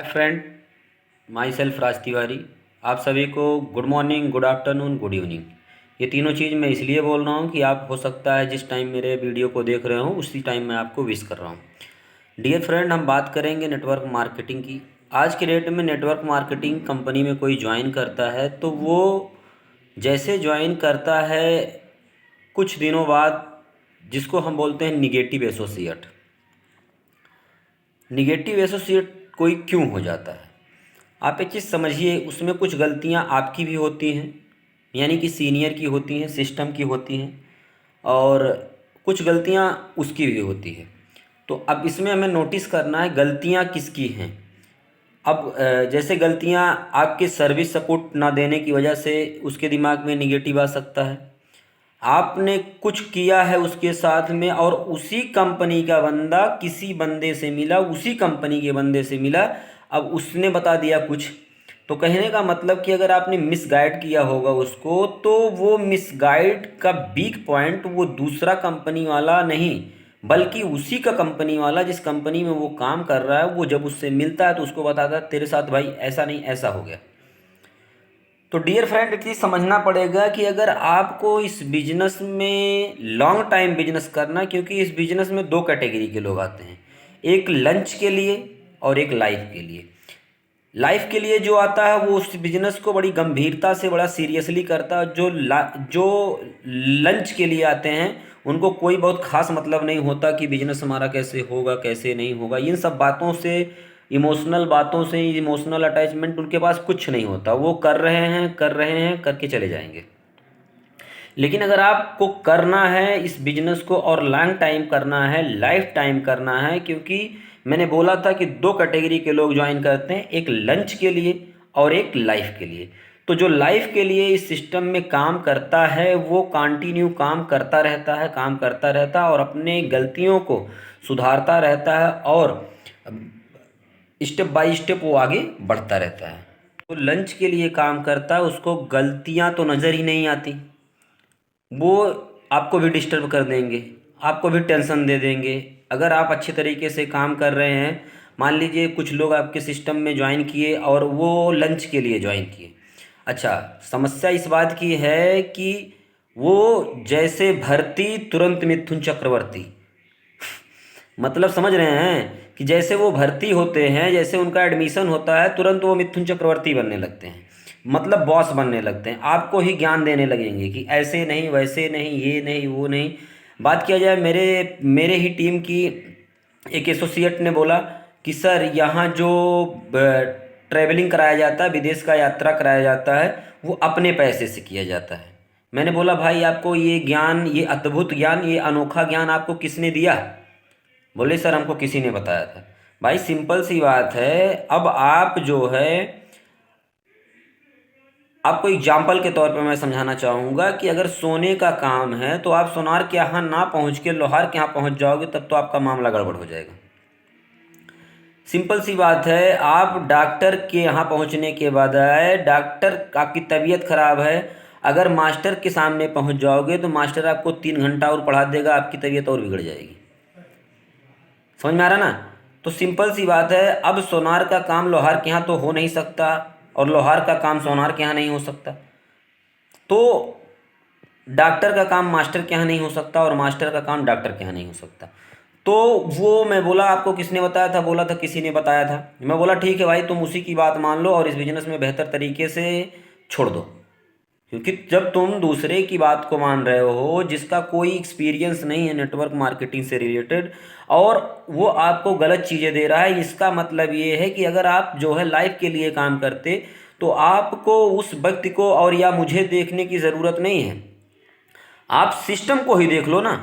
Hi friend, my self Raj Tiwari. आप सभी को good morning, good afternoon, good evening. ये तीनों चीज़ मैं इसलिए बोल रहा हूँ कि आप हो सकता है जिस टाइम मेरे वीडियो को देख रहे हो उसी टाइम मैं आपको विश कर रहा हूँ। डियर फ्रेंड, हम बात करेंगे नेटवर्क मार्केटिंग की। आज के डेट में नेटवर्क मार्केटिंग कंपनी में कोई ज्वाइन करता है तो वो जैसे ज्वाइन करता है कुछ दिनों बाद जिसको हम बोलते हैं निगेटिव एसोसिएट। निगेटिव एसोसिएट कोई क्यों हो जाता है? आप एक चीज़ समझिए, उसमें कुछ गलतियां आपकी भी होती हैं, यानी कि सीनियर की होती हैं, सिस्टम की होती हैं, और कुछ गलतियां उसकी भी होती है। तो अब इसमें हमें नोटिस करना है गलतियां किसकी हैं। अब जैसे गलतियां आपके सर्विस सपोर्ट ना देने की वजह से उसके दिमाग में निगेटिव आ सकता है। आपने कुछ किया है उसके साथ में और उसी कंपनी का बंदा किसी बंदे से मिला, उसी कंपनी के बंदे से मिला, अब उसने बता दिया कुछ। तो कहने का मतलब कि अगर आपने मिसगाइड किया होगा उसको, तो वो मिसगाइड का वीक पॉइंट वो दूसरा कंपनी वाला नहीं, बल्कि उसी का कंपनी वाला जिस कंपनी में वो काम कर रहा है, वो जब उससे मिलता है तो उसको बताता है तेरे साथ भाई ऐसा नहीं ऐसा हो गया। तो डियर फ्रेंड, एक चीज़ समझना पड़ेगा कि अगर आपको इस बिजनेस में लॉन्ग टाइम बिजनेस करना, क्योंकि इस बिजनेस में दो कैटेगरी के लोग आते हैं, एक लंच के लिए और एक लाइफ के लिए। लाइफ के लिए जो आता है वो उस बिजनेस को बड़ी गंभीरता से बड़ा सीरियसली करता है। जो लंच के लिए आते हैं उनको कोई बहुत खास मतलब नहीं होता कि बिजनेस हमारा कैसे होगा कैसे नहीं होगा। इन सब बातों से, इमोशनल बातों से, इमोशनल अटैचमेंट उनके पास कुछ नहीं होता। वो कर रहे हैं करके चले जाएंगे। लेकिन अगर आपको करना है इस बिजनेस को और लॉन्ग टाइम करना है, लाइफ टाइम करना है, क्योंकि मैंने बोला था कि दो कैटेगरी के लोग ज्वाइन करते हैं, एक लंच के लिए और एक लाइफ के लिए। तो जो लाइफ के लिए इस सिस्टम में काम करता है वो कंटिन्यू काम करता रहता है, काम करता रहता है और अपने गलतियों को सुधारता रहता है और स्टेप बाय स्टेप वो आगे बढ़ता रहता है। तो लंच के लिए काम करता है, उसको गलतियां तो नज़र ही नहीं आती। वो आपको भी डिस्टर्ब कर देंगे, आपको भी टेंशन दे देंगे। अगर आप अच्छे तरीके से काम कर रहे हैं, मान लीजिए कुछ लोग आपके सिस्टम में ज्वाइन किए और वो लंच के लिए ज्वाइन किए। अच्छा, समस्या इस बात की है कि वो जैसे भर्ती तुरंत मिथुन चक्रवर्ती, मतलब समझ रहे हैं कि जैसे वो भर्ती होते हैं, जैसे उनका एडमिशन होता है, तुरंत वो मिथुन चक्रवर्ती बनने लगते हैं, मतलब बॉस बनने लगते हैं। आपको ही ज्ञान देने लगेंगे कि ऐसे नहीं वैसे नहीं, ये नहीं वो नहीं। बात किया जाए मेरे मेरे ही टीम की, एक एसोसिएट ने बोला कि सर यहाँ जो ट्रैवलिंग कराया जाता है, विदेश का यात्रा कराया जाता है, वो अपने पैसे से किया जाता है। मैंने बोला भाई आपको ये ज्ञान, ये अद्भुत ज्ञान, ये अनोखा ज्ञान आपको किसने दिया? बोले सर हमको किसी ने बताया था। भाई सिंपल सी बात है। अब आप जो है, आपको एग्जाम्पल के तौर पर मैं समझाना चाहूँगा कि अगर सोने का काम है तो आप सोनार के यहाँ ना पहुँच के लोहार के यहाँ पहुँच जाओगे, तब तो आपका मामला गड़बड़ हो जाएगा। सिंपल सी बात है। आप डॉक्टर के यहाँ पहुँचने के बाद आए, डॉक्टर आपकी तबीयत खराब है, अगर मास्टर के सामने पहुँच जाओगे तो मास्टर आपको 3 घंटा और पढ़ा देगा, आपकी तबीयत और बिगड़ जाएगी। समझ में आ रहा ना? तो सिंपल सी बात है। अब सोनार का काम लोहार के यहाँ तो हो नहीं सकता और लोहार का काम सोनार के यहाँ नहीं हो सकता, तो डॉक्टर का काम मास्टर के यहाँ नहीं हो सकता और मास्टर का काम डॉक्टर के यहाँ नहीं हो सकता। तो वो मैं बोला आपको किसने बताया था? बोला था किसी ने बताया था। मैं बोला ठीक है भाई, तुम उसी की बात मान लो और इस बिजनेस में बेहतर तरीके से छोड़ दो। क्योंकि जब तुम दूसरे की बात को मान रहे हो जिसका कोई एक्सपीरियंस नहीं है नेटवर्क मार्केटिंग से रिलेटेड, और वो आपको गलत चीज़ें दे रहा है, इसका मतलब ये है कि अगर आप जो है लाइफ के लिए काम करते तो आपको उस व्यक्ति को और या मुझे देखने की ज़रूरत नहीं है। आप सिस्टम को ही देख लो ना।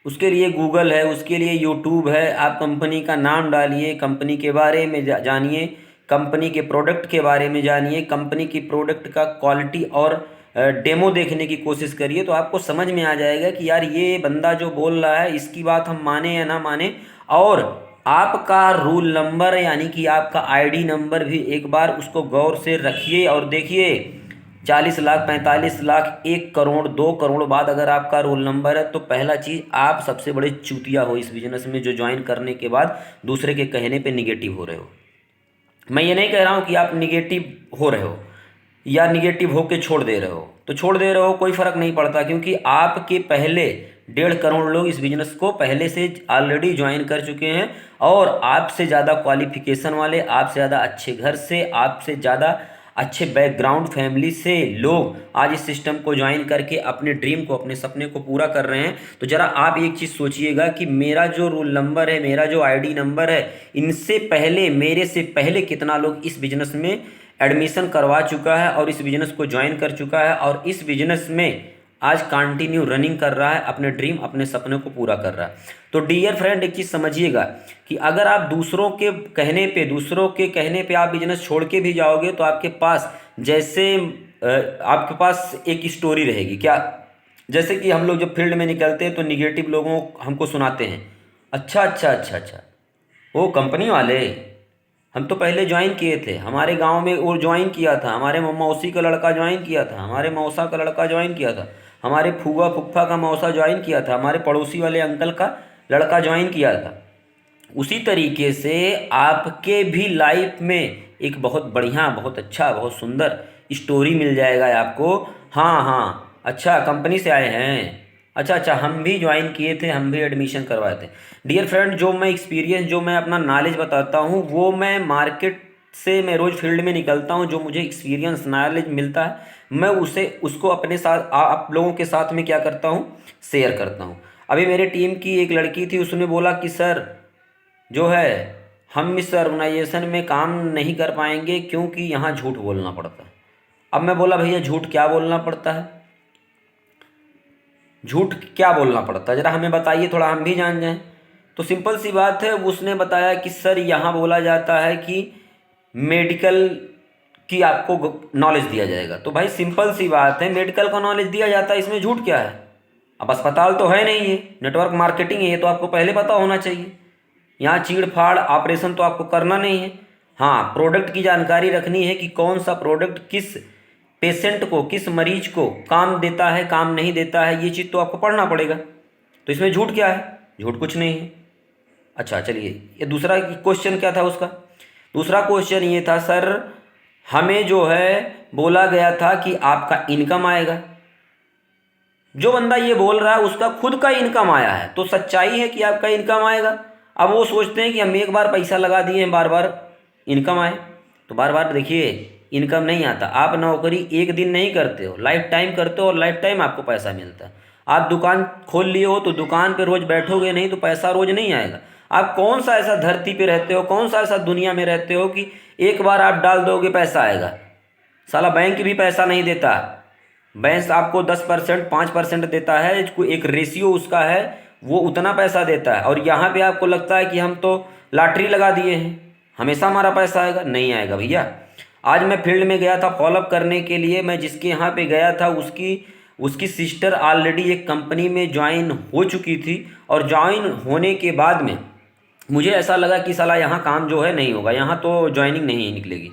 उसके लिए गूगल है, उसके लिए यूट्यूब है। आप कंपनी का नाम डालिए, कंपनी के बारे में जानिए, कंपनी के प्रोडक्ट के बारे में जानिए, कंपनी की प्रोडक्ट का क्वालिटी और डेमो देखने की कोशिश करिए, तो आपको समझ में आ जाएगा कि यार ये बंदा जो बोल रहा है इसकी बात हम माने या ना माने। और आपका रूल नंबर यानी कि आपका आईडी नंबर भी एक बार उसको गौर से रखिए और देखिए। 40 लाख, 45 लाख, 1 करोड़, 2 करोड़ बाद अगर आपका रोल नंबर है तो पहला चीज़ आप सबसे बड़े चूतिया हो इस बिजनेस में, जो ज्वाइन करने के बाद दूसरे के कहने पे निगेटिव हो रहे हो। मैं ये नहीं कह रहा हूँ कि आप निगेटिव हो रहे हो या निगेटिव होके छोड़ दे रहे हो, तो छोड़ दे रहे हो कोई फ़र्क नहीं पड़ता, क्योंकि आपके पहले 1.5 करोड़ लोग इस बिज़नेस को पहले से ऑलरेडी ज्वाइन कर चुके हैं, और आपसे ज़्यादा क्वालिफिकेशन वाले, आपसे ज़्यादा अच्छे घर से, आपसे ज़्यादा अच्छे बैकग्राउंड फैमिली से लोग आज इस सिस्टम को ज्वाइन करके अपने ड्रीम को, अपने सपने को पूरा कर रहे हैं। तो ज़रा आप एक चीज़ सोचिएगा कि मेरा जो रोल नंबर है, मेरा जो आईडी नंबर है, इनसे पहले, मेरे से पहले कितना लोग इस बिज़नेस में एडमिशन करवा चुका है और इस बिज़नेस को ज्वाइन कर चुका है, और इस बिज़नेस में आज कंटिन्यू रनिंग कर रहा है, अपने ड्रीम, अपने सपने को पूरा कर रहा है। तो डियर फ्रेंड, एक चीज़ समझिएगा कि अगर आप दूसरों के कहने पे आप बिजनेस छोड़ के भी जाओगे, तो आपके पास जैसे आपके पास एक स्टोरी रहेगी क्या। जैसे कि हम लोग जब फील्ड में निकलते हैं तो निगेटिव लोगों हमको सुनाते हैं, अच्छा अच्छा अच्छा अच्छा, वो कंपनी वाले, हम तो पहले ज्वाइन किए थे, हमारे गांव में वो ज्वाइन किया था, हमारे मौसी का लड़का ज्वाइन किया था, हमारे मौसा का लड़का ज्वाइन किया था, हमारे फूफा फुफ्फा का मौसा ज्वाइन किया था, हमारे पड़ोसी वाले अंकल का लड़का ज्वाइन किया था। उसी तरीके से आपके भी लाइफ में एक बहुत बढ़िया, बहुत अच्छा, बहुत सुंदर स्टोरी मिल जाएगा आपको। हाँ हाँ, अच्छा कंपनी से आए हैं, अच्छा अच्छा, हम भी ज्वाइन किए थे, हम भी एडमिशन करवाए थे। डियर फ्रेंड, जो मैं एक्सपीरियंस, जो मैं अपना नॉलेज बताता हूँ, वो मैं मार्केट से, मैं रोज़ फील्ड में निकलता हूँ, जो मुझे एक्सपीरियंस नॉलेज मिलता है, मैं उसे उसको अपने साथ, आप लोगों के साथ में क्या करता हूँ, शेयर करता हूँ। अभी मेरे टीम की एक लड़की थी, उसने बोला कि सर जो है, हम इस ऑर्गेनाइजेशन में काम नहीं कर पाएंगे क्योंकि यहाँ झूठ बोलना पड़ता है। अब मैं बोला भैया झूठ क्या बोलना पड़ता है, झूठ क्या बोलना पड़ता है, ज़रा हमें बताइए, थोड़ा हम भी जान जाएं। तो सिंपल सी बात है, उसने बताया कि सर यहाँ बोला जाता है कि मेडिकल की आपको नॉलेज दिया जाएगा। तो भाई सिंपल सी बात है, मेडिकल का नॉलेज दिया जाता है, इसमें झूठ क्या है। अब अस्पताल तो है नहीं, ये नेटवर्क मार्केटिंग है, ये तो आपको पहले पता होना चाहिए। यहाँ चीड़ फाड़ ऑपरेशन तो आपको करना नहीं है। हाँ, प्रोडक्ट की जानकारी रखनी है कि कौन सा प्रोडक्ट किस पेशेंट को, किस मरीज को काम देता है, काम नहीं देता है, ये चीज़ तो आपको पढ़ना पड़ेगा। तो इसमें झूठ क्या है, झूठ कुछ नहीं है। अच्छा चलिए, ये दूसरा क्वेश्चन क्या था उसका। दूसरा क्वेश्चन ये था, सर हमें जो है बोला गया था कि आपका इनकम आएगा। जो बंदा ये बोल रहा है उसका खुद का इनकम आया है, तो सच्चाई है कि आपका इनकम आएगा। अब वो सोचते हैं कि हम एक बार पैसा लगा दिए हैं, बार बार इनकम आए। तो बार बार देखिए, इनकम नहीं आता। आप नौकरी एक दिन नहीं करते हो, लाइफ टाइम करते हो, और लाइफ टाइम आपको पैसा मिलता है। आप दुकान खोल लिए हो तो दुकान पे रोज बैठोगे नहीं तो पैसा रोज नहीं आएगा। आप कौन सा ऐसा धरती पे रहते हो, कौन सा ऐसा दुनिया में रहते हो कि एक बार आप डाल दोगे पैसा आएगा। साला बैंक भी पैसा नहीं देता। बैंक आपको 10%, 5% देता है, एक रेशियो उसका है, वो उतना पैसा देता है। और यहाँ पे आपको लगता है कि हम तो लॉटरी लगा दिए हैं, हमेशा हमारा पैसा आएगा। नहीं आएगा भैया। आज मैं फील्ड में गया था फॉलोअप करने के लिए, मैं जिसके यहाँ पे गया था उसकी उसकी सिस्टर ऑलरेडी एक कंपनी में ज्वाइन हो चुकी थी, और ज्वाइन होने के बाद में मुझे ऐसा लगा कि साला यहाँ काम जो है नहीं होगा, यहाँ तो ज्वाइनिंग नहीं निकलेगी।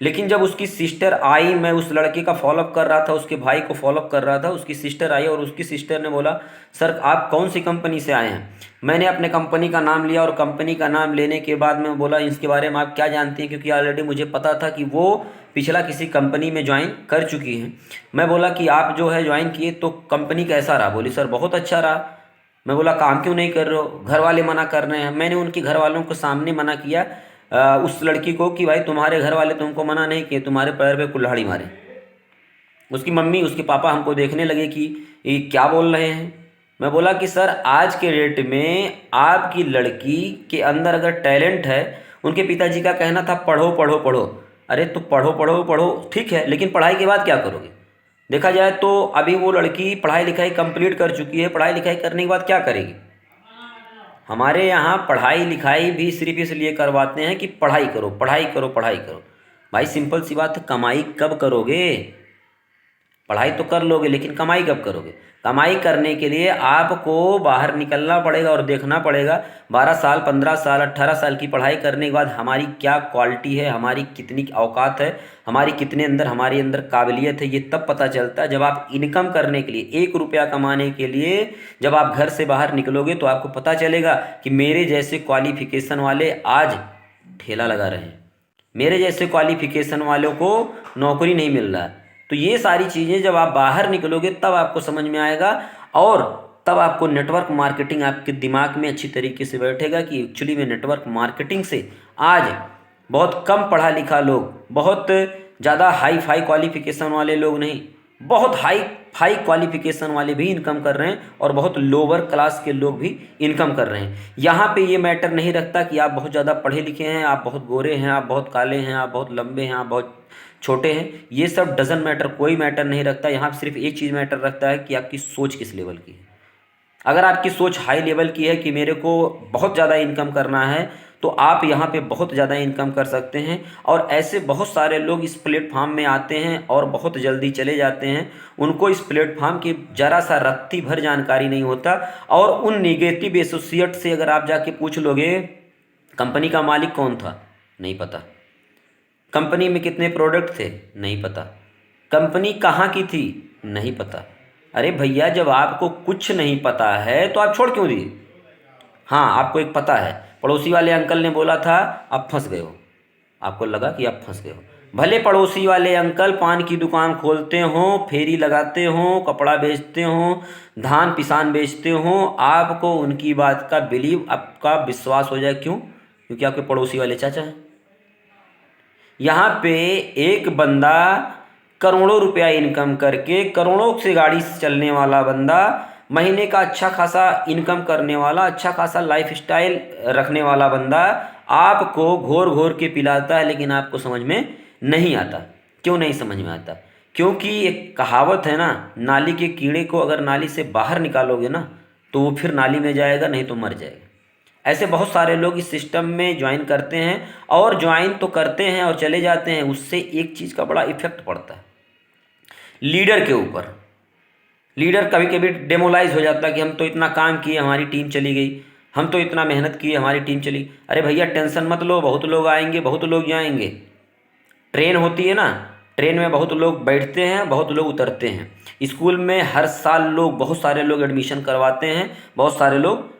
लेकिन जब उसकी सिस्टर आई, मैं उस लड़के का फॉलोअप कर रहा था, उसके भाई को फॉलोअप कर रहा था, उसकी सिस्टर आई और उसकी सिस्टर ने बोला, सर आप कौन सी कंपनी से आए हैं। मैंने अपने कंपनी का नाम लिया, और कंपनी का नाम लेने के बाद मैं बोला, इसके बारे में आप क्या जानती हैं, क्योंकि ऑलरेडी मुझे पता था कि वो पिछला किसी कंपनी में ज्वाइन कर चुकी हैं। मैं बोला कि आप जो है ज्वाइन किए तो कंपनी कैसा रहा। बोली सर बहुत अच्छा रहा। मैं बोला काम क्यों नहीं कर रहे हो, घर वाले मना कर रहे हैं। मैंने उनके घर वालों को सामने मना किया उस लड़की को कि भाई तुम्हारे घर वाले तुमको मना नहीं किए, तुम्हारे पैर पे कुल्हाड़ी मारे। उसकी मम्मी, उसके पापा हमको देखने लगे कि ये क्या बोल रहे हैं। मैं बोला कि सर आज के डेट में आपकी लड़की के अंदर अगर टैलेंट है, उनके पिताजी का कहना था पढ़ो पढ़ो पढ़ो। अरे तो पढ़ो पढ़ो पढ़ो ठीक है, लेकिन पढ़ाई के बाद क्या करोगे। देखा जाए तो अभी वो लड़की पढ़ाई लिखाई कंप्लीट कर चुकी है, पढ़ाई लिखाई करने के बाद क्या करेगी। हमारे यहाँ पढ़ाई लिखाई भी सिर्फ इसलिए करवाते हैं कि पढ़ाई करो पढ़ाई करो पढ़ाई करो। भाई सिंपल सी बात है, कमाई कब करोगे। पढ़ाई तो कर लोगे लेकिन कमाई कब करोगे। कमाई करने के लिए आपको बाहर निकलना पड़ेगा और देखना पड़ेगा। 12 साल, 15 साल, 18 साल की पढ़ाई करने के बाद हमारी क्या क्वालिटी है, हमारी कितनी औकात है, हमारी कितने अंदर, हमारे अंदर काबिलियत है, ये तब पता चलता है जब आप इनकम करने के लिए, 1 रुपया कमाने के लिए जब आप घर से बाहर निकलोगे, तो आपको पता चलेगा कि मेरे जैसे क्वालिफिकेशन वाले आज ठेला लगा रहे हैं, मेरे जैसे क्वालिफिकेशन वालों को नौकरी नहीं मिल रहा है। तो ये सारी चीज़ें जब आप बाहर निकलोगे तब आपको समझ में आएगा, और तब आपको नेटवर्क मार्केटिंग आपके दिमाग में अच्छी तरीके से बैठेगा कि एक्चुअली में नेटवर्क मार्केटिंग से आज बहुत कम पढ़ा लिखा लोग, बहुत ज़्यादा हाई फाई क्वालिफिकेशन वाले लोग नहीं, बहुत हाई फाई क्वालिफिकेशन वाले भी इनकम कर रहे हैं, और बहुत लोअर क्लास के लोग भी इनकम कर रहे हैं। यहाँ पे ये मैटर नहीं रखता कि आप बहुत ज़्यादा पढ़े लिखे हैं, आप बहुत गोरे हैं, आप बहुत काले हैं, आप बहुत लंबे हैं, आप बहुत छोटे हैं, ये सब डजन मैटर, कोई मैटर नहीं रखता। यहाँ सिर्फ एक चीज़ मैटर रखता है कि आपकी सोच किस लेवल की है। अगर आपकी सोच हाई लेवल की है कि मेरे को बहुत ज़्यादा इनकम करना है, तो आप यहाँ पे बहुत ज़्यादा इनकम कर सकते हैं। और ऐसे बहुत सारे लोग इस प्लेटफॉर्म में आते हैं और बहुत जल्दी चले जाते हैं। उनको इस प्लेटफॉर्म की ज़रा सा रत्ती भर जानकारी नहीं होता। और उन नेगेटिव एसोसिएट से अगर आप जाके पूछ लोगे कंपनी का मालिक कौन था, नहीं पता। कंपनी में कितने प्रोडक्ट थे, नहीं पता। कंपनी कहाँ की थी, नहीं पता। अरे भैया, जब आपको कुछ नहीं पता है तो आप छोड़ क्यों दिए? हाँ, आपको एक पता है, पड़ोसी वाले अंकल ने बोला था आप फंस गए हो, आपको लगा कि आप फंस गए हो। भले पड़ोसी वाले अंकल पान की दुकान खोलते हों, फेरी लगाते हों, कपड़ा बेचते हों, धान पिसान बेचते हों, आपको उनकी बात का बिलीव, आपका विश्वास हो जाए। क्यों? क्योंकि आपके पड़ोसी वाले चाचा हैं। यहाँ पे एक बंदा करोड़ों रुपया इनकम करके, करोड़ों से गाड़ी चलने वाला बंदा, महीने का अच्छा खासा इनकम करने वाला, अच्छा खासा लाइफ स्टाइल रखने वाला बंदा आपको घोर घोर के पिलाता है, लेकिन आपको समझ में नहीं आता। क्यों नहीं समझ में आता? क्योंकि एक कहावत है ना, नाली के कीड़े को अगर नाली से बाहर निकालोगे ना तो वो फिर नाली में जाएगा, नहीं तो मर जाएगा। ऐसे बहुत सारे लोग इस सिस्टम में ज्वाइन करते हैं, और ज्वाइन तो करते हैं और चले जाते हैं। उससे एक चीज़ का बड़ा इफेक्ट पड़ता है लीडर के ऊपर। लीडर कभी कभी डेमोलाइज हो जाता है कि हम तो इतना काम किए, हमारी टीम चली गई, हम तो इतना मेहनत किए, हमारी टीम चली। अरे भैया, टेंशन मत लो, बहुत लोग आएंगे, बहुत लोग जाएंगे। ट्रेन होती है ना, ट्रेन में बहुत लोग बैठते हैं, बहुत लोग उतरते हैं। स्कूल में हर साल लोग, बहुत सारे लोग एडमिशन करवाते हैं, बहुत सारे लोग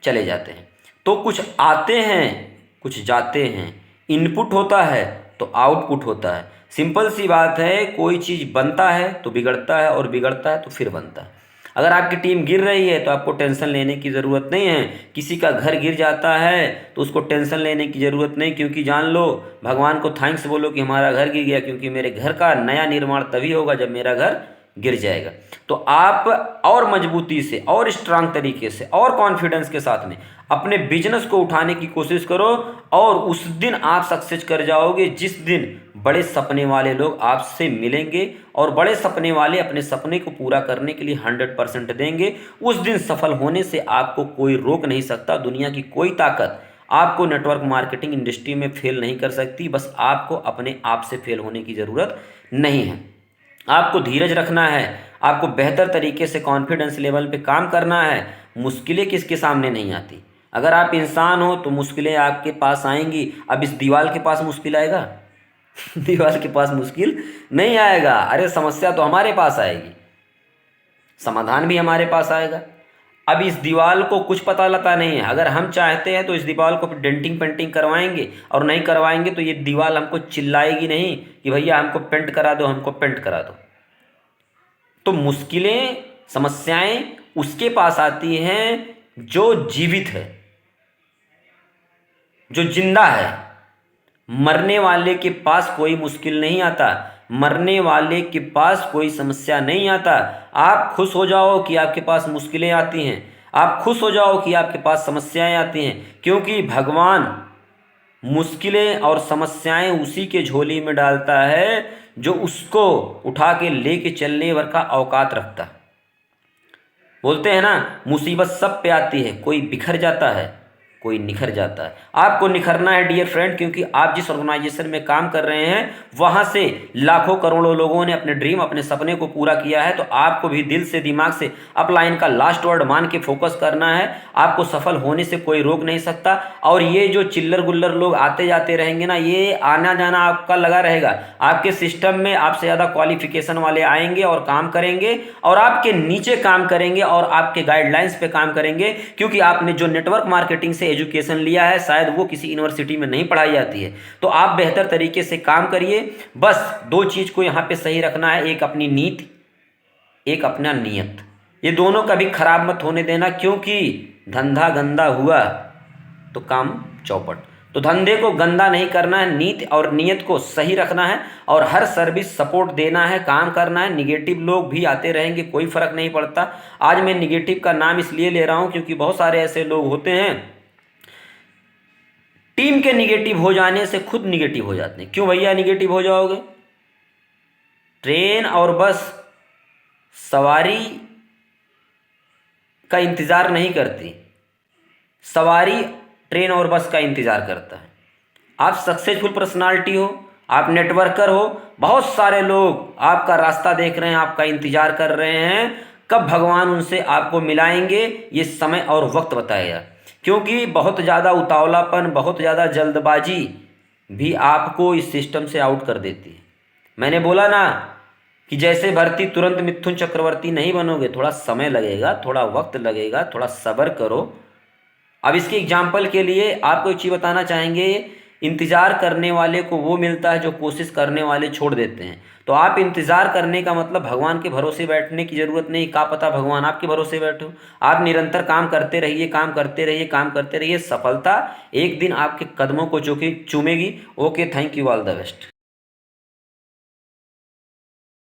चले जाते हैं। तो कुछ आते हैं, कुछ जाते हैं। इनपुट होता है तो आउटपुट होता है। सिंपल सी बात है, कोई चीज़ बनता है तो बिगड़ता है, और बिगड़ता है तो फिर बनता है। अगर आपकी टीम गिर रही है तो आपको टेंशन लेने की ज़रूरत नहीं है। किसी का घर गिर जाता है तो उसको टेंशन लेने की ज़रूरत नहीं, क्योंकि जान लो, भगवान को थैंक्स बोलो कि हमारा घर गिर गया, क्योंकि मेरे घर का नया निर्माण तभी होगा जब मेरा घर गिर जाएगा। तो आप और मजबूती से, और स्ट्रांग तरीके से, और कॉन्फिडेंस के साथ में अपने बिजनेस को उठाने की कोशिश करो, और उस दिन आप सक्सेस कर जाओगे जिस दिन बड़े सपने वाले लोग आपसे मिलेंगे, और बड़े सपने वाले अपने सपने को पूरा करने के लिए 100% देंगे। उस दिन सफल होने से आपको कोई रोक नहीं सकता। दुनिया की कोई ताकत आपको नेटवर्क मार्केटिंग इंडस्ट्री में फेल नहीं कर सकती। बस आपको अपने आप से फेल होने की ज़रूरत नहीं है। आपको धीरज रखना है, आपको बेहतर तरीके से कॉन्फिडेंस लेवल पे काम करना है। मुश्किलें किसके सामने नहीं आती? अगर आप इंसान हो तो मुश्किलें आपके पास आएंगी। अब इस दीवार के पास मुश्किल आएगा? दीवार के पास मुश्किल नहीं आएगा। अरे समस्या तो हमारे पास आएगी, समाधान भी हमारे पास आएगा। अब इस दीवार को कुछ पता लता नहीं है। अगर हम चाहते हैं तो इस दीवार को डेंटिंग पेंटिंग करवाएंगे, और नहीं करवाएंगे तो ये दीवार हमको चिल्लाएगी नहीं कि भैया हमको पेंट करा दो, हमको पेंट करा दो। तो मुश्किलें, समस्याएं उसके पास आती हैं जो जीवित है, जो जिंदा है। मरने वाले के पास कोई मुश्किल नहीं आता, मरने वाले के पास कोई समस्या नहीं आता। आप खुश हो जाओ कि आपके पास मुश्किलें आती हैं, आप खुश हो जाओ कि आपके पास समस्याएं आती हैं, क्योंकि भगवान मुश्किलें और समस्याएं उसी के झोली में डालता है जो उसको उठा के लेके चलने भर का औकात रखता है। बोलते हैं ना, मुसीबत सब पे आती है, कोई बिखर जाता है, कोई निखर जाता है। आपको निखरना है डियर फ्रेंड, क्योंकि आप जिस ऑर्गेनाइजेशन में काम कर रहे हैं वहां से लाखों करोड़ों लोगों ने अपने ड्रीम, अपने सपने को पूरा किया है। तो आपको भी दिल से, दिमाग से अपलाइन का लास्ट वर्ड मान के फोकस करना है। आपको सफल होने से कोई रोक नहीं सकता। और ये जो चिल्लर गुल्लर लोग आते जाते रहेंगे ना, ये आना जाना आपका लगा रहेगा। आपके सिस्टम में आपसे ज़्यादा क्वालिफिकेशन वाले आएंगे और काम करेंगे, और आपके नीचे काम करेंगे, और आपके गाइडलाइंस पे काम करेंगे, क्योंकि आपने जो नेटवर्क मार्केटिंग से से एजुकेशन लिया है, शायद वो किसी यूनिवर्सिटी में नहीं पढ़ाई जाती है। तो आप बेहतर तरीके से काम करिए। बस दो चीज़ को यहाँ पे सही रखना है, एक अपनी नीति, एक अपना नियत। ये दोनों कभी खराब मत होने देना, क्योंकि धंधा गंदा हुआ तो काम चौपट। तो धंधे को गंदा नहीं करना है, नीति और नियत को सही रखना है, और हर सर्विस सपोर्ट देना है, काम करना है। निगेटिव लोग भी आते रहेंगे, कोई फर्क नहीं पड़ता। आज मैं निगेटिव का नाम इसलिए ले रहा हूं क्योंकि बहुत सारे ऐसे लोग होते हैं, टीम के निगेटिव हो जाने से खुद निगेटिव हो जाते हैं। क्यों भैया निगेटिव हो जाओगे? ट्रेन और बस सवारी का इंतज़ार नहीं करती, सवारी ट्रेन और बस का इंतज़ार करता है। आप सक्सेसफुल पर्सनालिटी हो, आप नेटवर्कर हो, बहुत सारे लोग आपका रास्ता देख रहे हैं, आपका इंतज़ार कर रहे हैं, कब भगवान उनसे आपको मिलाएंगे ये समय और वक्त बताएगा। क्योंकि बहुत ज़्यादा उतावलापन, बहुत ज़्यादा जल्दबाजी भी आपको इस सिस्टम से आउट कर देती है। मैंने बोला ना कि जैसे भर्ती तुरंत मिथुन चक्रवर्ती नहीं बनोगे, थोड़ा समय लगेगा, थोड़ा वक्त लगेगा, थोड़ा सब्र करो। अब इसके एग्जाम्पल के लिए आपको एक चीज़ बताना चाहेंगे, इंतज़ार करने वाले को वो मिलता है जो कोशिश करने वाले छोड़ देते हैं। तो आप इंतज़ार करने का मतलब भगवान के भरोसे बैठने की ज़रूरत नहीं, क्या पता भगवान आपके भरोसे बैठो। आप निरंतर काम करते रहिए, काम करते रहिए, काम करते रहिए, सफलता एक दिन आपके कदमों को चूमेगी। Okay, thank you, all the best.